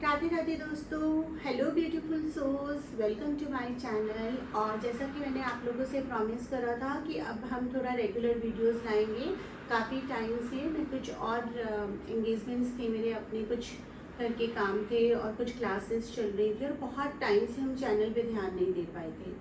राधे राधे दोस्तों, hello beautiful souls, welcome to my channel. और जैसा कि मैंने आप लोगों से प्रॉमिस करा था कि अब हम थोड़ा रेगुलर वीडियोस लाएंगे। काफ़ी टाइम से मैं कुछ और एंगेजमेंट्स थे मेरे, अपने कुछ घर के काम थे और कुछ क्लासेस चल रही थी और बहुत टाइम से हम चैनल पे ध्यान नहीं दे पाए थे।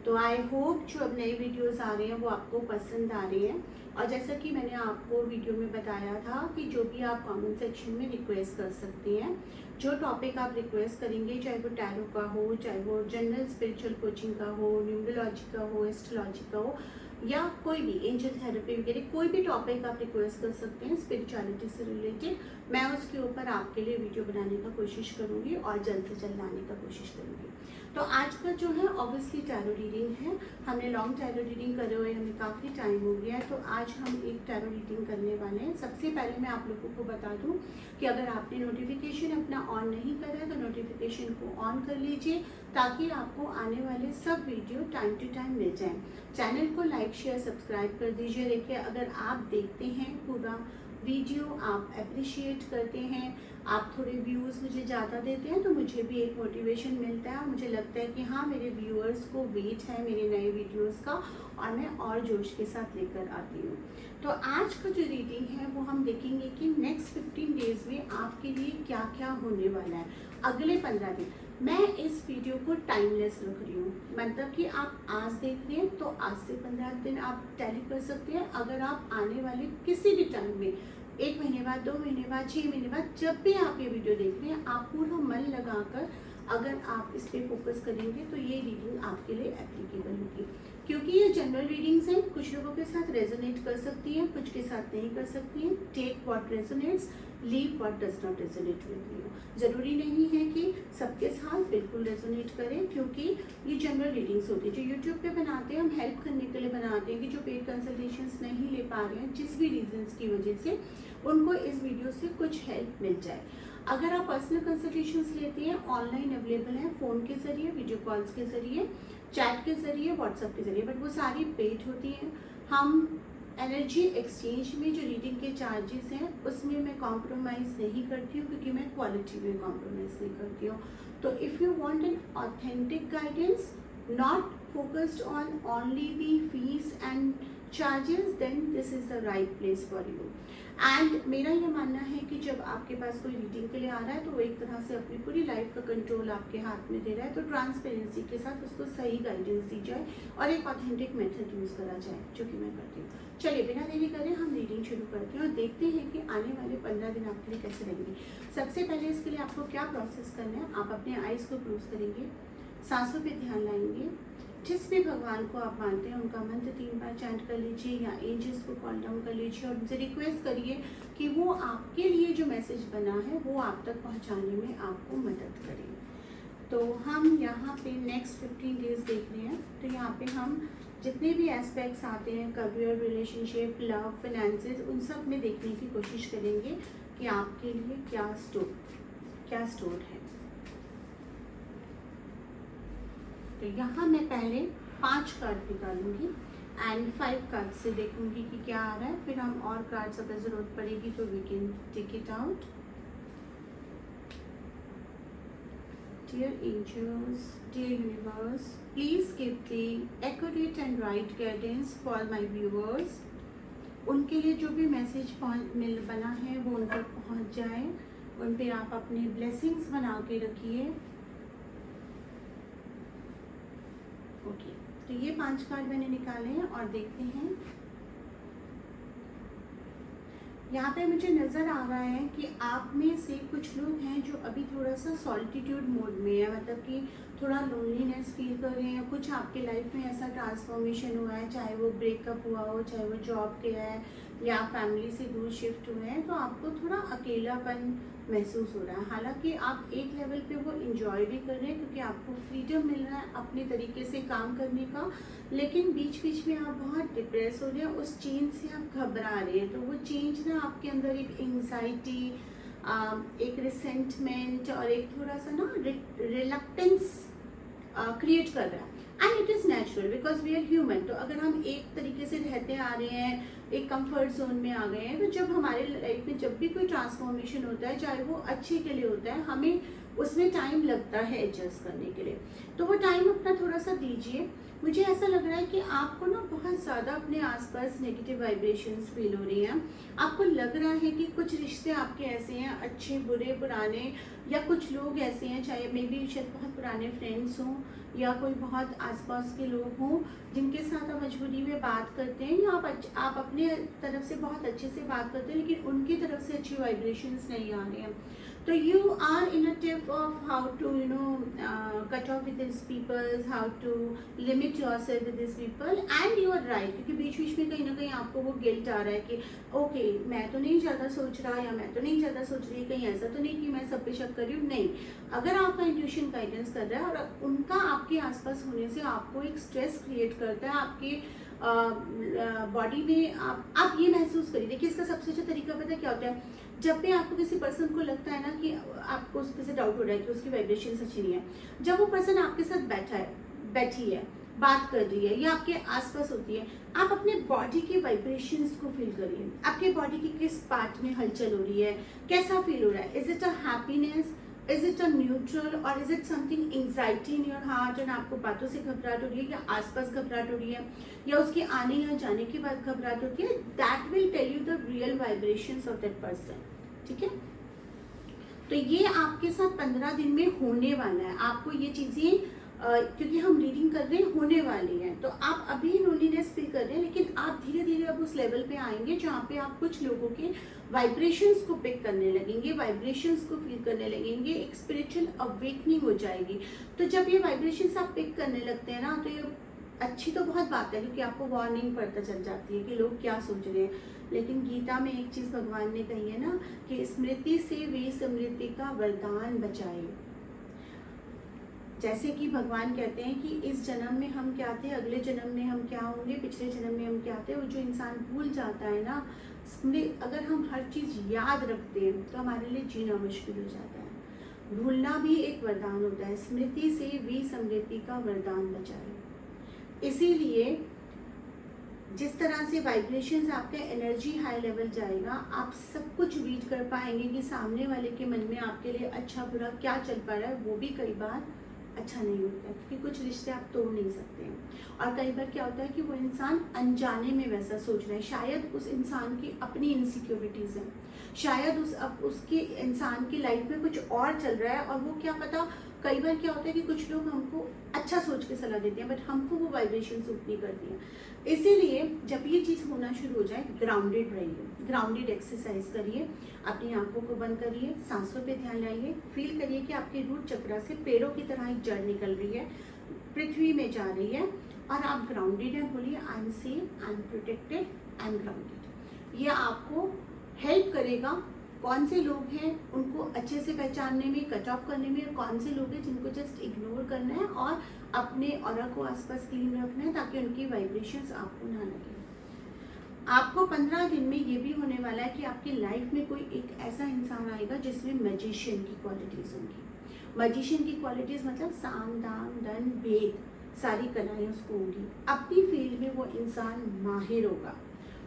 तो आई होप जो अब नए वीडियोस आ रहे हैं वो आपको पसंद आ रही हैं। और जैसा कि मैंने आपको वीडियो में बताया था कि जो भी आप कमेंट सेक्शन में रिक्वेस्ट कर सकती हैं, जो टॉपिक आप रिक्वेस्ट करेंगे, चाहे वो टैरो का हो, चाहे वो जनरल स्पिरिचुअल कोचिंग का हो, न्यूमरोलॉजी का हो, एस्ट्रोलॉजी का हो, या कोई भी एंजल थेरेपी वगैरह कोई भी टॉपिक आप रिक्वेस्ट कर सकते हैं स्पिरिचुअलिटी से रिलेटेड। मैं उसके ऊपर आपके लिए वीडियो बनाने का कोशिश करूँगी और जल्द से जल्द लाने का कोशिश करूँगी। तो आज का जो है ऑब्वियसली टैरो रीडिंग है। हमने लॉन्ग टैरो रीडिंग करे हुए हमें काफ़ी टाइम हो गया है, तो आज हम एक टैरो रीडिंग करने वाले हैं। सबसे पहले मैं आप लोगों को बता दूं कि अगर आपने नोटिफिकेशन अपना ऑन नहीं करा है तो नोटिफिकेशन को ऑन कर लीजिए ताकि आपको आने वाले सब वीडियो टाइम टू टाइम मिल जाए। चैनल को लाइक शेयर सब्सक्राइब कर दीजिए। देखिए, अगर आप देखते हैं पूरा वीडियो, आप अप्रिशिएट करते हैं, आप थोड़े व्यूज़ मुझे ज़्यादा देते हैं, तो मुझे भी एक मोटिवेशन मिलता है। मुझे लगता है कि हाँ, मेरे व्यूअर्स को वेट है मेरे नए वीडियोस का और मैं और जोश के साथ लेकर आती हूँ। तो आज का जो रीडिंग है वो हम देखेंगे कि नेक्स्ट 15 डेज़ में आपके लिए क्या क्या होने वाला है। अगले 15 दिन मैं इस वीडियो को टाइमलेस रख रही हूँ, मतलब कि आप आज देख रहे हैं तो आज से 15 दिन आप टैली कर सकते हैं। अगर आप आने वाले किसी भी टाइम में 1 महीने बाद, 2 महीने बाद, 6 महीने बाद, जब भी आप ये वीडियो देख रहे हैं, आप पूरा मन लगाकर अगर आप इस पर फोकस करेंगे तो ये रीडिंग आपके लिए एप्लीकेबल होगी। क्योंकि ये जनरल रीडिंग्स हैं, कुछ लोगों के साथ रेजोनेट कर सकती हैं, कुछ के साथ नहीं कर सकती हैं। Take what resonates, leave what does not resonate with you. जरूरी नहीं है कि सबके साथ बिल्कुल रेजोनेट करें, क्योंकि ये जनरल रीडिंग्स होती है जो यूट्यूब पे बनाते हैं, हम हेल्प करने के लिए बनाते हैं कि जो पेड कंसल्टेशंस नहीं ले पा रहे हैं जिस भी रीजंस की वजह से, उनको इस वीडियो से कुछ हेल्प मिल जाए। अगर आप पर्सनल कंसल्टेशंस लेती हैं, ऑनलाइन अवेलेबल है, फ़ोन के ज़रिए, वीडियो कॉल्स के ज़रिए, चैट के ज़रिए, व्हाट्सएप के ज़रिए, बट वो सारी पेड होती हैं। हम एनर्जी एक्सचेंज में जो रीडिंग के चार्जेस हैं उसमें मैं कॉम्प्रोमाइज़ नहीं करती हूँ, क्योंकि मैं क्वालिटी में कॉम्प्रोमाइज़ नहीं करती हूँ। तो if you want an authentic guidance, not focused on only the fees and charges, then this is the right place for you. And मेरा ये मानना है कि जब आपके पास कोई रीडिंग के लिए आ रहा है तो वो एक तरह से अपनी पूरी लाइफ का कंट्रोल आपके हाथ में दे रहा है, तो ट्रांसपेरेंसी के साथ उसको सही गाइडेंस दी जाए और एक ऑथेंटिक मेथड यूज़ करा जाए, जो कि मैं करती हूँ। चलिए बिना देरी करें हम रीडिंग शुरू करते हैं और देखते हैं कि आने वाले 15 दिन आपके लिए कैसे रहेंगे। सबसे पहले इसके लिए आपको क्या प्रोसेस करना है, आप अपने आइज़ को क्लोज करेंगे, सांसों पे ध्यान लाएंगे, जिस भी भगवान को आप मानते हैं उनका मंत्र 3 बार चैंट कर लीजिए या एंजल्स को कॉल डाउन कर लीजिए और उनसे रिक्वेस्ट करिए कि वो आपके लिए जो मैसेज बना है वो आप तक पहुंचाने में आपको मदद करें। तो हम यहाँ पे नेक्स्ट 15 डेज देख रहे हैं, तो यहाँ पे हम जितने भी एस्पेक्ट्स आते हैं, करियर, रिलेशनशिप, लव, फाइनेंसेस, उन सब में देखने की कोशिश करेंगे कि आपके लिए क्या स्टोर है। तो यहाँ मैं पहले 5 कार्ड निकालूंगी एंड 5 कार्ड से देखूंगी कि क्या आ रहा है, फिर हम और कार्ड्स अगर ज़रूरत पड़ेगी तो we can take it out. Dear angels, dear universe, please give the accurate and right guidance for my viewers. उनके लिए जो भी मैसेज बना है वो उन तक पहुँच जाए, उन पर आप अपने ब्लेसिंग्स बना के रखिए। ओके, तो ये 5 कार्ड मैंने निकाले हैं और देखते हैं। यहाँ पे मुझे नज़र आ रहा है कि आप में से कुछ लोग हैं जो अभी थोड़ा सा सॉलिट्यूड मोड में है, मतलब कि थोड़ा लोनलीनेस फील कर रहे हैं। कुछ आपके लाइफ में ऐसा ट्रांसफॉर्मेशन हुआ है, चाहे वो ब्रेकअप हुआ हो, चाहे वो जॉब गया है या फैमिली से दूर शिफ्ट हुए हैं, तो आपको थोड़ा अकेलापन महसूस हो रहा है। हालांकि आप एक लेवल पे वो इंजॉय भी कर रहे हैं क्योंकि आपको फ्रीडम मिल रहा है अपने तरीके से काम करने का, लेकिन बीच बीच में आप बहुत डिप्रेस हो रहे हैं, उस चेंज से आप घबरा रहे हैं। तो वो चेंज ना आपके अंदर एक एंग्जाइटी, एक रिसेंटमेंट और एक थोड़ा सा ना रिलक्टेंस क्रिएट कर रहा है। And it is natural because we are human. तो अगर हम एक तरीके से रहते आ रहे हैं, एक कंफर्ट जोन में आ गए हैं, तो जब हमारे लाइफ में जब भी कोई ट्रांसफॉर्मेशन होता है, चाहे वो अच्छे के लिए होता है, हमें उसमें टाइम लगता है एडजस्ट करने के लिए। तो वो टाइम अपना थोड़ा सा दीजिए। मुझे ऐसा लग रहा है कि आपको ना बहुत ज़्यादा अपने आसपास नेगेटिव वाइब्रेशंस फील हो रही हैं। आपको लग रहा है कि कुछ रिश्ते आपके ऐसे हैं, अच्छे बुरे पुराने, या कुछ लोग ऐसे हैं, चाहे मे बी शायद बहुत पुराने फ्रेंड्स हों या कोई बहुत आसपास के लोग हों जिनके साथ आप मजबूरी में बात करते हैं, या आप अपने तरफ से बहुत अच्छे से बात करते हैं लेकिन उनकी तरफ से अच्छी वाइब्रेशंस नहीं आ रहे हैं। तो you are in a tip of how to cut off with these people, how to limit yourself with these people, and you are right, क्योंकि बीच बीच में कहीं ना कहीं आपको वो गिल्ट आ रहा है कि ओके मैं तो नहीं ज़्यादा सोच रहा, या मैं तो नहीं ज़्यादा सोच रही, कहीं ऐसा तो नहीं कि मैं सब पे शक कर रही हूँ। नहीं, अगर आपका इंट्यूशन गाइडेंस कर रहा है और उनका आपके आसपास होने से आपको एक स्ट्रेस क्रिएट करता है आपके बॉडी में, आप ये महसूस करिए। देखिए इसका सबसे अच्छा तरीका पता है क्या होता है? जब भी आपको किसी पर्सन को लगता है ना कि आपको उस पर से डाउट हो रहा है कि उसकी वाइब्रेशन अच्छी नहीं है, जब वो पर्सन आपके साथ बैठी है, बात कर रही है या आपके आसपास होती है, आप अपने बॉडी के वाइब्रेशंस को फील करिए। आपके बॉडी की किस पार्ट में हलचल हो रही है, कैसा फील हो रहा है? Is it a happiness, is it a neutral, और is it something anxiety in your heart, और आपको बातों से घबराहट हो रही है, या आसपास घबराहट हो रही है, या उसके आने या जाने के बाद घबराहट होती है? That will tell you the real vibrations of that person. ठीक है, तो ये आपके साथ 15 दिन में होने वाला है। आपको ये चीजें क्योंकि हम रीडिंग कर रहे हैं, होने वाली हैं, तो आप अभी लोनलीनेस फील कर रहे हैं, लेकिन आप धीरे धीरे अब उस लेवल पे आएंगे जहाँ पे आप कुछ लोगों के वाइब्रेशंस को पिक करने लगेंगे, वाइब्रेशंस को फील करने लगेंगे, एक स्पिरिचुअल अवेकनिंग हो जाएगी। तो जब ये वाइब्रेशंस आप पिक करने लगते हैं ना, तो ये अच्छी तो बहुत बात है, क्योंकि आपको वार्निंग पता चल जाती है कि लोग क्या सोच रहे हैं। लेकिन गीता में एक चीज भगवान ने कही है ना कि स्मृति से विस्मृति का वरदान बचाए। जैसे कि भगवान कहते हैं कि इस जन्म में हम क्या थे, अगले जन्म में हम क्या होंगे, पिछले जन्म में हम क्या थे। वो जो इंसान भूल जाता है ना, अगर हम हर चीज याद रखते हैं तो हमारे लिए जीना मुश्किल हो जाता है। भूलना भी एक वरदान होता है। स्मृति से विस्मृति का वरदान बचाए। इसीलिए जिस तरह से वाइब्रेशंस आपका एनर्जी हाई लेवल जाएगा, आप सब कुछ रीड कर पाएंगे कि सामने वाले के मन में आपके लिए अच्छा बुरा क्या चल पा रहा है। वो भी कई बार अच्छा नहीं होता है, क्योंकि कुछ रिश्ते आप तोड़ नहीं सकते हैं। और कई बार क्या होता है कि वो इंसान अनजाने में वैसा सोच रहा है, शायद उस इंसान की अपनी इनसिक्योरिटीज हैं, शायद उसके इंसान की लाइफ में कुछ और चल रहा है, और वो क्या पता। कई बार क्या होता है कि कुछ लोग हमको अच्छा सोच के सलाह देते हैं, बट हमको वो वाइब्रेशन सूट नहीं करती हैं। इसीलिए जब ये चीज़ होना शुरू हो जाए, ग्राउंडेड रहिए, ग्राउंडेड एक्सरसाइज करिए, अपनी आंखों को बंद करिए, सांसों पे ध्यान लाइए, फील करिए कि आपके रूट चक्र से पेड़ों की तरह एक जड़ निकल रही है, पृथ्वी में जा रही है, और आप ग्राउंडेड हैं। बोलिए I am safe, I am protected, I am grounded. ये आपको हेल्प करेगा कौन से लोग हैं उनको अच्छे से पहचानने में, कट ऑफ करने में, और कौन से लोग हैं जिनको जस्ट इग्नोर करना है और अपने ऑरा को आसपास क्लीन रखना है, ताकि उनकी वाइब्रेशंस आपको ना लगे। आपको 15 दिन में ये भी होने वाला है कि आपकी लाइफ में कोई एक ऐसा इंसान आएगा जिसमें मैजिशियन की क्वालिटीज होंगी। मैजिशियन की क्वालिटीज मतलब साम दाम दंड भेद सारी कलाएं उसको होंगी। अपनी फील्ड में वो इंसान माहिर होगा,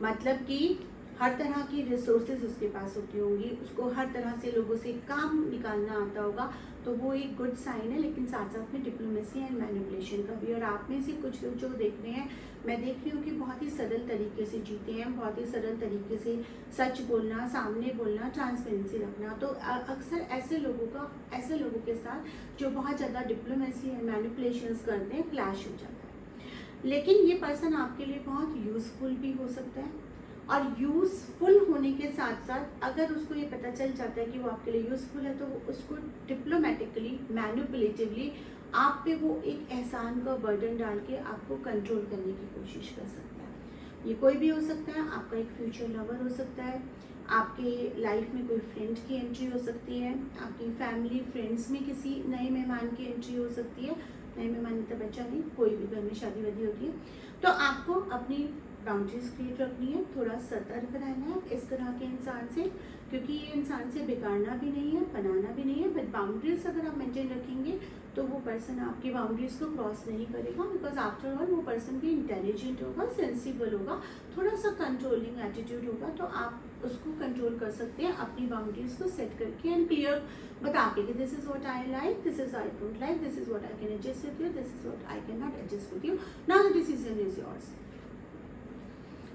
मतलब कि हर तरह की रिसोर्सेज उसके पास होती होंगी, उसको हर तरह से लोगों से काम निकालना आता होगा, तो वो एक गुड साइन है। लेकिन साथ साथ में डिप्लोमेसी एंड मैनिपुलेशन का भी। और आप में से कुछ लोग जो देख रहे हैं, मैं देख रही हूँ कि बहुत ही सरल तरीके से जीते हैं, बहुत ही सरल तरीके से सच बोलना, सामने बोलना, ट्रांसपेरेंसी रखना। तो अक्सर ऐसे लोगों के साथ जो बहुत ज़्यादा डिप्लोमेसी एंड मैनिपुलेशंस करते हैं, क्लैश हो जाता है। लेकिन ये पर्सन आपके लिए बहुत यूजफुल भी हो सकता है, और यूजफुल होने के साथ साथ अगर उसको ये पता चल जाता है कि वो आपके लिए यूजफुल है, तो वो उसको डिप्लोमेटिकली, मैनिपुलेटिवली आप पे वो एक एहसान का बर्डन डाल के आपको कंट्रोल करने की कोशिश कर सकता है। ये कोई भी हो सकता है, आपका एक फ्यूचर लवर हो सकता है, आपके लाइफ में कोई फ्रेंड की एंट्री हो सकती है, आपकी फैमिली फ्रेंड्स में किसी नए मेहमान की एंट्री हो सकती है। नए मेहमान मतलब बच्चा नहीं, कोई भी घर में शादी वादी होती है, तो आपको अपनी बाउंड्रीज क्रिएट रखनी है, थोड़ा सतर्क रहना है इस तरह के इंसान से, क्योंकि ये इंसान से बिगाड़ना भी नहीं है, बनाना भी नहीं है। बट बाउंड्रीज अगर आप मेंटेन रखेंगे तो वो पर्सन आपकी बाउंड्रीज को क्रॉस नहीं करेगा, बिकॉज आफ्टर ऑल वो पर्सन भी इंटेलिजेंट होगा, सेंसिबल होगा, थोड़ा सा कंट्रोलिंग एटीट्यूड होगा। तो आप उसको कंट्रोल कर सकते हैं अपनी बाउंड्रीज को सेट करके एंड क्लियर बता के कि this is what I like, this is I don't like, this is what I can adjust with you, this is what I can not adjust with you, now the decision is yours.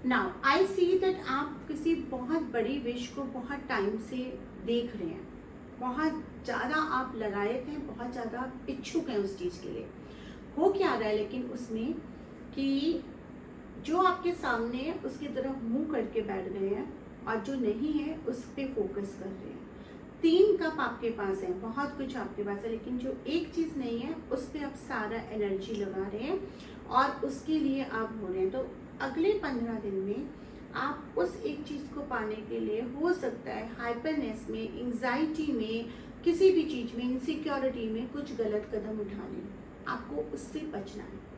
Now I see that आप किसी बहुत बड़ी wish को बहुत time से देख रहे हैं, बहुत ज़्यादा आप लगाए थे, बहुत ज़्यादा इच्छुक हैं उस चीज़ के लिए। हो क्या रहा है लेकिन उसमें कि जो आपके सामने है उसकी तरफ मुंह करके बैठ गए हैं और जो नहीं है उस पर फोकस कर रहे हैं। 3 कप आपके पास है, बहुत कुछ आपके पास है, लेकिन जो एक चीज़ नहीं है उस पर आप सारा एनर्जी लगा रहे हैं और उसके लिए आप हो रहे हैं। तो अगले 15 दिन में आप उस एक चीज़ को पाने के लिए हो सकता है हाइपरनेस में, एंजाइटी में, किसी भी चीज़ में, इनसिक्योरिटी में कुछ गलत कदम उठा लें। आपको उससे बचना है।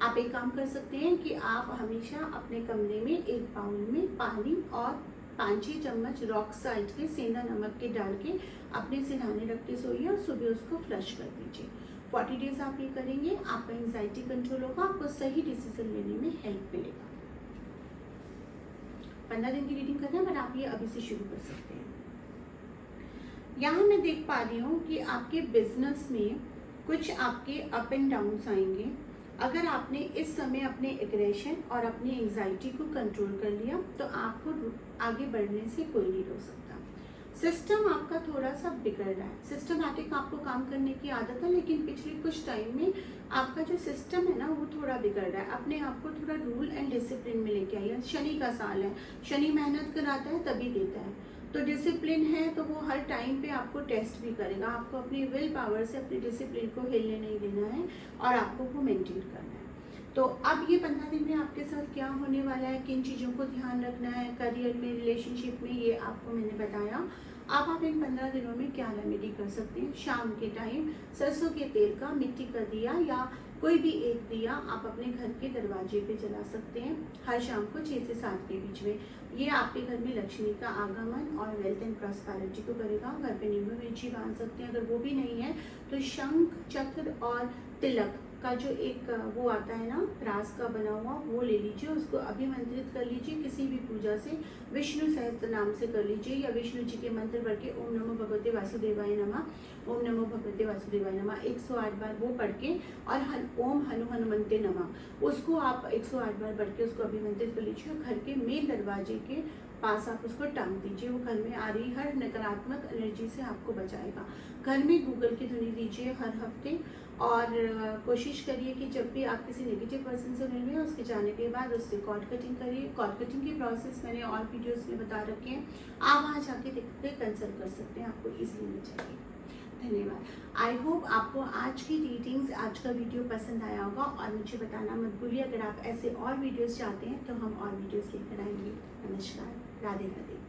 आप एक काम कर सकते हैं कि आप हमेशा अपने कमरे में एक बाउल में पानी और 5-6 चम्मच रॉक साल्ट के, सेंधा नमक के डाल के अपने सिरहाने रख के सोइए और सुबह उसको फ्लश कर दीजिए। 40 डेज आप ये करेंगे, आपका एंजाइटी कंट्रोल होगा, आपको सही डिसीजन लेने में हेल्प मिलेगा। 15 दिन की रीडिंग करना है, बट आप ये अभी से शुरू कर सकते हैं। यहाँ मैं देख पा रही हूँ कि आपके बिजनेस में कुछ आपके अप एंड डाउन्स आएंगे। अगर आपने इस समय अपने एग्रेशन और अपनी एंजाइटी को कंट्रोल कर लिया तो आपको आगे बढ़ने से कोई नहीं रोक सकता। सिस्टम आपका थोड़ा सा बिगड़ रहा है, सिस्टमैटिक आपको काम करने की आदत है, लेकिन पिछले कुछ टाइम में आपका जो सिस्टम है ना वो थोड़ा बिगड़ रहा है। अपने आप को थोड़ा रूल एंड डिसिप्लिन में लेके आइए। शनि का साल है, शनि मेहनत कराता है तभी देता है, तो डिसिप्लिन है तो वो हर टाइम पे आपको टेस्ट भी करेगा। आपको अपनी विल पावर से अपने डिसिप्लिन को हिलने नहीं देना है और आपको वो मेंटेन करना है। तो अब ये 15 दिन में आपके साथ क्या होने वाला है, किन चीज़ों को ध्यान रखना है, करियर में, रिलेशनशिप में, ये आपको मैंने बताया। आप इन 15 दिनों में क्या रेमेडी कर सकते हैं। शाम के टाइम सरसों के तेल का मिट्टी का दिया या कोई भी एक दिया आप अपने घर के दरवाजे पे जला सकते हैं हर शाम को 6 से 7 के बीच में। ये आपके घर में लक्ष्मी का आगमन और वेल्थ एंड प्रॉस्पेरिटी को करेगा। घर पे नींबू मिर्ची बांध सकते हैं। अगर वो भी नहीं है तो शंख, चक्र और तिलक का जो एक वो आता है ना, रास का बना हुआ, वो ले लीजिए, उसको अभिमंत्रित कर लीजिए किसी भी पूजा से। विष्णु सहस्त्र नाम से कर लीजिए या विष्णु जी के मंत्र पढ़ के ओम नमो भगवते वासुदेवाय नमः, ओम नमो भगवते वासुदेवाय नमः 108 बार वो पढ़ के, और ओम हनुमंते नमः उसको आप 108 बार पढ़ के उसको अभिमंत्रित कर लीजिए। घर के मेन दरवाजे के पास आप उसको टांग दीजिए। वो घर में आ रही हर नकारात्मक एनर्जी से आपको बचाएगा। घर में गूगल की ध्वनि दीजिए हर हफ्ते, और कोशिश करिए कि जब भी आप किसी नेगेटिव पर्सन से मिल रहे हैं उसके जाने के बाद उससे कॉर्ड कटिंग करिए। कॉर्ड कटिंग की प्रोसेस मैंने और वीडियोस में बता रखे हैं, आप वहाँ जाके देख के कंसल्ट कर सकते हैं, आपको इजीली मिल जाएगी। धन्यवाद। आई होप आपको आज की रीडिंग्स, आज का वीडियो पसंद आया होगा, और मुझे बताना मत भूलिए अगर आप ऐसे और वीडियोस चाहते हैं तो हम और वीडियोस लेकर आएंगे। नमस्कार, राधे राधे।